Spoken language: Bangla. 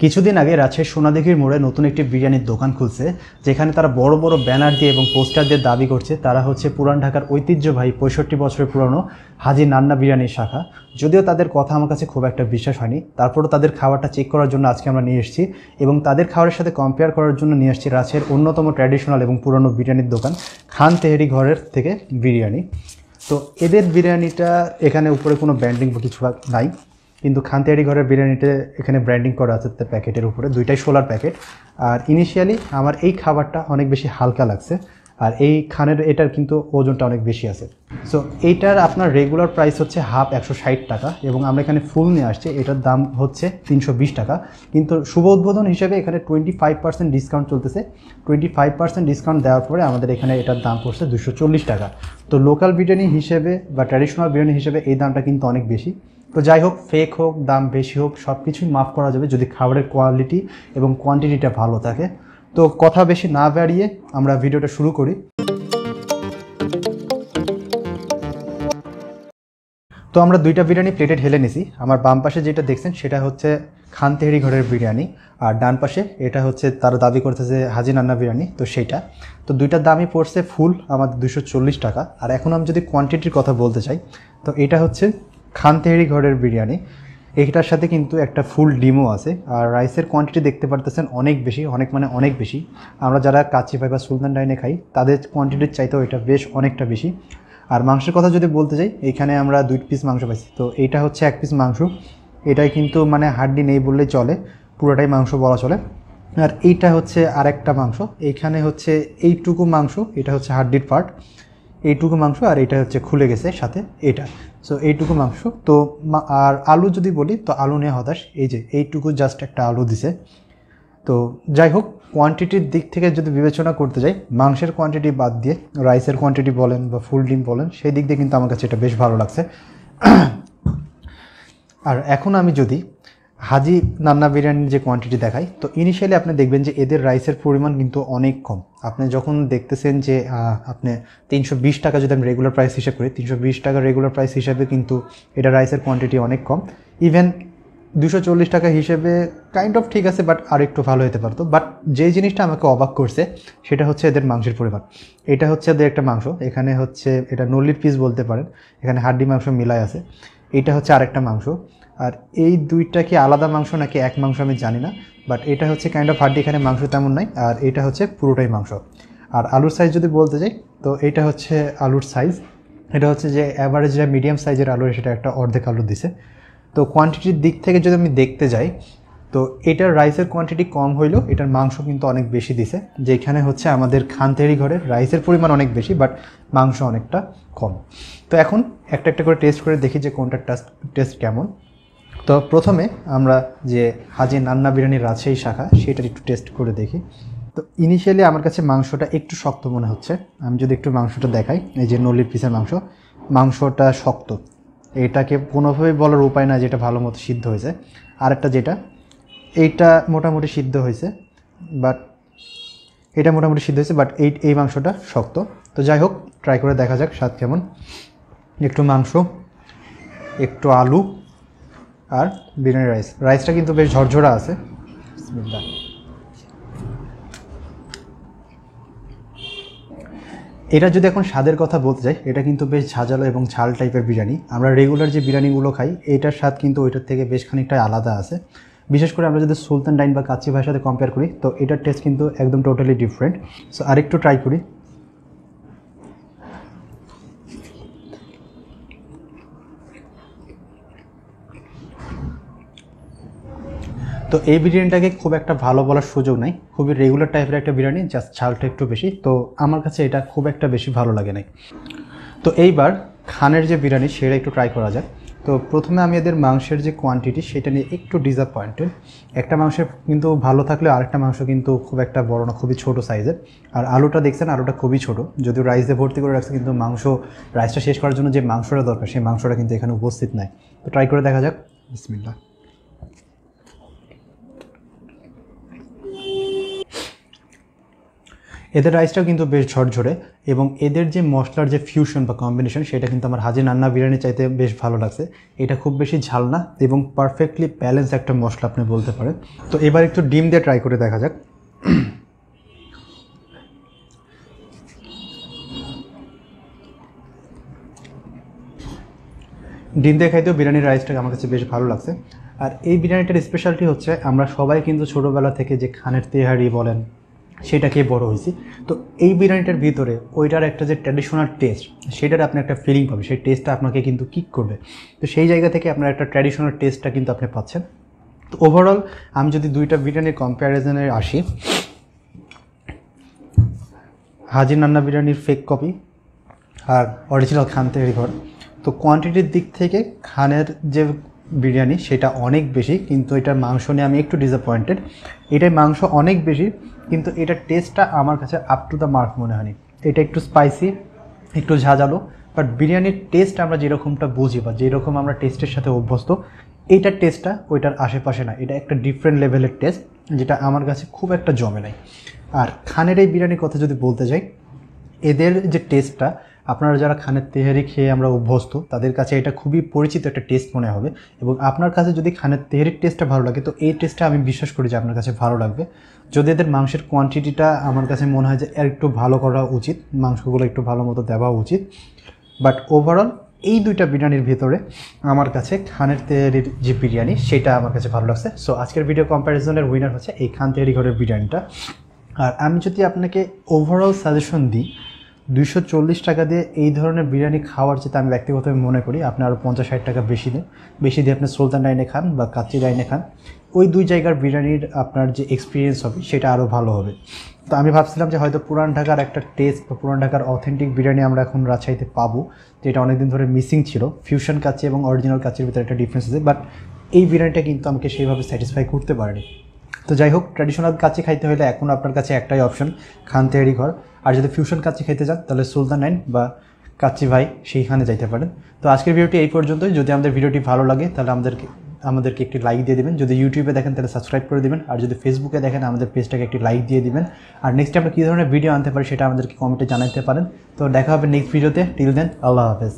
কিছুদিন আগে রাজশাহীর সোনাদিঘির মোড়ে নতুন একটি বিরিয়ানির দোকান খুলছে, যেখানে তারা বড় বড় ব্যানার দিয়ে এবং পোস্টার দিয়ে দাবি করছে তারা হচ্ছে পুরান ঢাকার ঐতিহ্যবাহী 65 বছরের পুরনো হাজি নান্না বিরিয়ানির শাখা। যদিও তাদের কথা আমার কাছে খুব একটা বিশ্বাস হয়নি, তারপরও তাদের খাবারটা চেক করার জন্য আজকে আমরা নিয়ে এসেছি এবং তাদের খাবারের সাথে কম্পেয়ার করার জন্য নিয়ে এসেছি রাজশাহীর অন্যতম ট্র্যাডিশনাল এবং পুরনো বিরিয়ানির দোকান খান তেহেরি ঘরের থেকে বিরিয়ানি। তো এদের বিরিয়ানিটা এখানে উপরে কোনো ব্র্যান্ডিং বা কিছু নাই, কিন্তু খান তেহারি ঘরের বিরিয়ানিতে এখানে ব্র্যান্ডিং করা আছে তার প্যাকেটের উপরে, দুইটাই 16 প্যাকেট। আর ইনিশিয়ালি আমার এই খাবারটা অনেক বেশি হালকা লাগছে, আর এই খানের এটার কিন্তু ওজনটা অনেক বেশি আছে। সো এইটার আপনার রেগুলার প্রাইস হচ্ছে হাফ 160 টাকা এবং আমরা এখানে ফুল নিয়ে আসছি, এটার দাম হচ্ছে 320 টাকা। কিন্তু শুভ উদ্বোধন হিসেবে এখানে 25% ডিসকাউন্ট চলতেছে। 25% ডিসকাউন্ট দেওয়ার পরে আমাদের এখানে এটার দাম পড়ছে 240 টাকা। তো লোকাল বিরিয়ানি হিসেবে বা ট্র্যাডিশনাল বিরিয়ানি হিসেবে এই দামটা কিন্তু অনেক বেশি। তো যাই হোক, ফেক হোক, দাম বেশি হোক, সব কিছুই মাফ করা যাবে যদি খাবারের কোয়ালিটি এবং কোয়ান্টিটিটা ভালো থাকে। তো কথা বেশি না বাড়িয়ে আমরা ভিডিওটা শুরু করি। তো আমরা দুইটা বিরিয়ানি প্লেটে ঢেলে নিছি। আমার বাম পাশে যেটা দেখছেন সেটা হচ্ছে খান তেহেরি ঘরের বিরিয়ানি, আর ডান পাশে এটা হচ্ছে তারা দাবি করতেছে হাজি নান্না বিরিয়ানি। তো সেইটা, তো দুইটার দামই পড়ছে ফুল আমাদের 240 টাকা। আর এখন আমি যদি কোয়ান্টিটির কথা বলতে চাই, তো এটা হচ্ছে খান তেহেরি ঘরের বিরিয়ানি, এইটার সাথে কিন্তু একটা ফুল ডিমও আছে। আর রাইসের কোয়ান্টিটি দেখতে পারতেছেন অনেক বেশি, অনেক বেশি। আমরা যারা কাচ্চি ভাই বা সুলতান ডাইনে খাই তাদের কোয়ান্টিটির চাইতেও এটা বেশ অনেকটা বেশি। আর মাংসের কথা যদি বলতে চাই, এইখানে আমরা 2 পিস মাংস পাইছি। তো এইটা হচ্ছে 1 পিস মাংস, এটাই কিন্তু মানে হাড্ডি নেই বললেই চলে, পুরোটাই মাংস বলা চলে। আর এইটা হচ্ছে আরেকটা মাংস, এইখানে হচ্ছে এইটুকু মাংস, এটা হচ্ছে হাড্ডির পার্ট, এইটুকু মাংস, আর এটা হচ্ছে খুলে গেছে সাথে এটা। সো এইটুকু মাংস। তো আর আলু যদি বলি, তো আলু নিয়ে হতাশ, এই যে এইটুকু জাস্ট একটা আলু দিছে। তো যাই হোক, কোয়ান্টিটির দিক থেকে যদি বিবেচনা করতে যাই, মাংসের কোয়ান্টিটি বাদ দিয়ে রাইসের কোয়ান্টিটি বলেন বা ফুল ডিম বলেন, সেই দিক দিয়ে কিন্তু আমার কাছে এটা বেশ ভালো লাগছে। আর এখন আমি যদি হাজি নান্না বিরিয়ানির যে কোয়ান্টিটি দেখাই, তো ইনিশিয়ালি আপনি দেখবেন যে এদের রাইসের পরিমাণ কিন্তু অনেক কম। আপনি যখন দেখতেছেন যে আপনি 320 টাকা যদি আমি রেগুলার প্রাইস হিসেব করি, 320 টাকা রেগুলার প্রাইস হিসেবে কিন্তু এটা রাইসের কোয়ান্টিটি অনেক কম। ইভেন 240 টাকা হিসেবে কাইন্ড অফ ঠিক আছে, বাট আর একটু ভালো হতে পারতো। বাট যেই জিনিসটা আমাকে অবাক করছে সেটা হচ্ছে এদের মাংসের পরিমাণ। এটা হচ্ছে এদের একটা মাংস, এখানে হচ্ছে এটা নল্লির পিস বলতে পারেন, এখানে হাড্ডি মাংস মিলাই আছে। এটা হচ্ছে আরেকটা মাংস, আর এই দুইটা কি আলাদা মাংস নাকি এক মাংস আমি জানি না, বাট এটা হচ্ছে কাইন্ড অফ হাড্ডি, এখানে মাংস তেমন নাই। আর এটা হচ্ছে পুরোটাই মাংস। আর আলুর সাইজ যদি বলতে যাই, তো এটা হচ্ছে আলুর সাইজ, এটা হচ্ছে যে অ্যাভারেজ যেটা মিডিয়াম সাইজের আলু, সেটা একটা অর্ধেক আলু দিছে। তো কোয়ান্টিটির দিক থেকে যদি আমি দেখতে যাই, তো এটার রাইসের কোয়ান্টিটি কম হইলেও এটার মাংস কিন্তু অনেক বেশি দিছে। যেখানে হচ্ছে আমাদের খান তেহারি ঘরের রাইসের পরিমাণ অনেক বেশি, বাট মাংস অনেকটা কম। তো এখন একটা একটা করে টেস্ট করে দেখি যে কোনটার টেস্ট কেমন। তো প্রথমে আমরা যে হাজি নান্না বিরিয়ানির রাজশাহী শাখা সেটার একটু টেস্ট করে দেখি। তো ইনিশিয়ালি আমার কাছে মাংসটা একটু শক্ত মনে হচ্ছে। আমি যদি একটু মাংসটা দেখাই, এই যে নল্লির পিসের মাংসটা শক্ত, এটাকে কোনোভাবেই বলার উপায় না যেটা ভালো মতো সিদ্ধ হয়েছে। আরেকটা যেটা, এইটা মোটামুটি সিদ্ধ হয়েছে, বাট এটা মোটামুটি সিদ্ধ হয়েছে, বাট এই মাংসটা শক্ত। তো যাই হোক, ট্রাই করে দেখা যাক স্বাদ কেমন। একটু মাংস, একটু আলু, আর বিরিয়ানি রাইসটা কিন্তু বেশ ঝরঝরা আছে। বিসমিল্লাহ। এটা যদি এখন স্বাদের কথা বলতে যাই, এটা কিন্তু বেশ ঝাঁঝালো এবং ঝাল টাইপের বিরিয়ানি। আমরা রেগুলার যে বিরিয়ানিগুলো খাই, এটার স্বাদ কিন্তু ওইটার থেকে বেশ খানিকটা আলাদা আছে। বিশেষ করে আমরা যদি সুলতান ডাইন বা কাচ্চি ভাইয়ের সাথে কম্পেয়ার করি, তো এটার টেস্ট কিন্তু একদম টোটালি ডিফারেন্ট। সো আরেকটু ট্রাই করি। তো এই বিরিয়ানিটাকে খুব একটা ভালো বলার সুযোগ নাই, খুবই রেগুলার টাইপের একটা বিরিয়ানি, জাস্ট ঝালটা একটু বেশি। তো আমার কাছে এটা খুব একটা বেশি ভালো লাগে নাই। তো এইবার খানের যে বিরিয়ানি সেটা একটু ট্রাই করা যাক। তো প্রথমে আমি এদের মাংসের যে কোয়ান্টিটি সেটা নিয়ে একটু ডিসঅ্যাপয়েন্টেড। একটা মাংসের কিন্তু ভালো থাকলে আরেকটা মাংস কিন্তু খুব একটা বড় না, খুবই ছোট সাইজের। আর আলুটা দেখছেন, আলুটা খুবই ছোট, যদিও রাইসে ভর্তি করে রাখছে, কিন্তু রাইসটা শেষ করার জন্য যে মাংসটা দরকার সেই মাংসটা কিন্তু এখানে উপস্থিত নাই। তো ট্রাই করে দেখা যাক। বিসমিল্লাহ। এদের রাইসটাও কিন্তু বেশ ঝরঝরে এবং এদের যে মশলার যে ফিউশন বা কম্বিনেশন সেটা কিন্তু আমার হাজি নান্না বিরিয়ানি চাইতে বেশ ভালো লাগছে। এটা খুব বেশি ঝাল না এবং পারফেক্টলি ব্যালেন্স একটা মশলা আপনি বলতে পারেন। তো এবার একটু ডিম দিয়ে ট্রাই করে দেখা যাক। ডিম দিয়ে খাইতেও বিরিয়ানির রাইসটা আমার কাছে বেশ ভালো লাগছে। আর এই বিরিয়ানিটার স্পেশালিটি হচ্ছে আমরা সবাই কিন্তু ছোটোবেলা থেকে যে খানের তেহারি বলেন সেটা খেয়ে বড়ো হয়েছি। তো এই বিরিয়ানিটার ভিতরে ওইটার একটা যে ট্র্যাডিশনাল টেস্ট সেটার আপনি একটা ফিলিং পাবেন, সেই টেস্টটা আপনাকে কিন্তু কিক করবে। তো সেই জায়গা থেকে আপনার একটা ট্র্যাডিশনাল টেস্টটা কিন্তু আপনি পাচ্ছেন। তো ওভারঅল আমি যদি দুইটা বিরিয়ানির কম্প্যারিজনে আসি, হাজি নান্না বিরিয়ানির ফেক কপি আর অরিজিনাল খান তেহারি ঘর, তো কোয়ান্টিটির দিক থেকে খানের যে বিরিয়ানি সেটা অনেক বেশি, কিন্তু এটার মাংস নিয়ে আমি একটু ডিসঅ্যাপয়েন্টেড। এটার মাংস অনেক বেশি কিন্তু এটার টেস্টটা আমার কাছে আপ টু দ্য মার্ক মনে হয়নি। এটা একটু স্পাইসি, একটু ঝাঁঝালো, বাট বিরিয়ানির টেস্ট আমরা যেরকমটা বুঝি বা যেরকম আমরা টেস্টের সাথে অভ্যস্ত, এইটার টেস্টটা ওইটার আশেপাশে না। এটা একটা ডিফারেন্ট লেভেলের টেস্ট যেটা আমার কাছে খুব একটা জমে নাই। আর খানের এই বিরিয়ানির কথা যদি বলতে যাই, এদের যে টেস্টটা আপনারা যারা খানের তেহারি খেয়ে আমরা অভ্যস্ত তাদের কাছে এটা খুবই পরিচিত একটা টেস্ট মনে হবে। এবং আপনার কাছে যদি খানের তেহারির টেস্টটা ভালো লাগে তো এই টেস্টটা আমি বিশ্বাস করি যে আপনার কাছে ভালো লাগবে। যদি এদের মাংসের কোয়ান্টিটিটা আমার কাছে মনে হয় যে একটু ভালো করা উচিত, মাংসগুলো একটু ভালো মতো দেওয়া উচিত। বাট ওভারঅল এই দুইটা বিরিয়ানির ভিতরে আমার কাছে খানের তেহারির যে বিরিয়ানি সেটা আমার কাছে ভালো লাগছে। সো আজকের ভিডিও কম্প্যারিজনের উইনার হচ্ছে এই খান তেহারি ঘরের বিরিয়ানিটা। আর আমি যদি আপনাকে ওভারঅল সাজেশন দিই, 240 টাকা দিয়ে এই ধরনের বিরিয়ানি খাওয়ার চেয়ে আমি ব্যক্তিগতভাবে মনে করি আপনি আরও 50-60 টাকা বেশি দিয়ে আপনি সুলতান ডাইনে খান বা কাচ্চি ডাইনে খান, ওই দুই জায়গার বিরিয়ানির আপনার যে এক্সপিরিয়েন্স হবে সেটা আরও ভালো হবে। তো আমি ভাবছিলাম যে হয়তো পুরান ঢাকার একটা টেস্ট বা পুরান ঢাকার অথেন্টিক বিরিয়ানি আমরা এখন রাজশাহীতে পাবো, যেটা অনেকদিন ধরে মিসিং ছিল। ফিউশন কাচ্চি এবং অরিজিনাল কাচ্চির ভিতরে একটা ডিফারেন্স আছে, বাট এই বিরিয়ানিটা কিন্তু আমাকে সেইভাবে স্যাটিসফাই করতে পারেনি। তো যাই হোক, ট্র্যাডিশনাল কাচ্চি খাইতে হলে এখন আপনার কাছে একটাই অপশন, খান তেহারি ঘর। আর যদি ফিউশন কাচ্চি খেতে চান তাহলে সুলতান ডাইন বা কাচ্চি ভাই সেইখানে যাইতে পারেন। তো আজকের ভিডিওটি এই পর্যন্তই। যদি আমাদের ভিডিওটি ভালো লাগে তাহলে আমাদেরকে একটি লাইক দিয়ে দেবেন। যদি ইউটিউবে দেখেন তাহলে সাবস্ক্রাইব করে দেবেন, আর যদি ফেসবুকে দেখেন আমাদের পেজটাকে একটি লাইক দিয়ে দিবেন। আর নেক্সট আমরা কী ধরনের ভিডিও আনতে পারি সেটা আমাদেরকে কমেন্টে জানাতে পারেন। তো দেখা হবে নেক্সট ভিডিওতে। টিল দেন, আল্লাহ হাফেজ।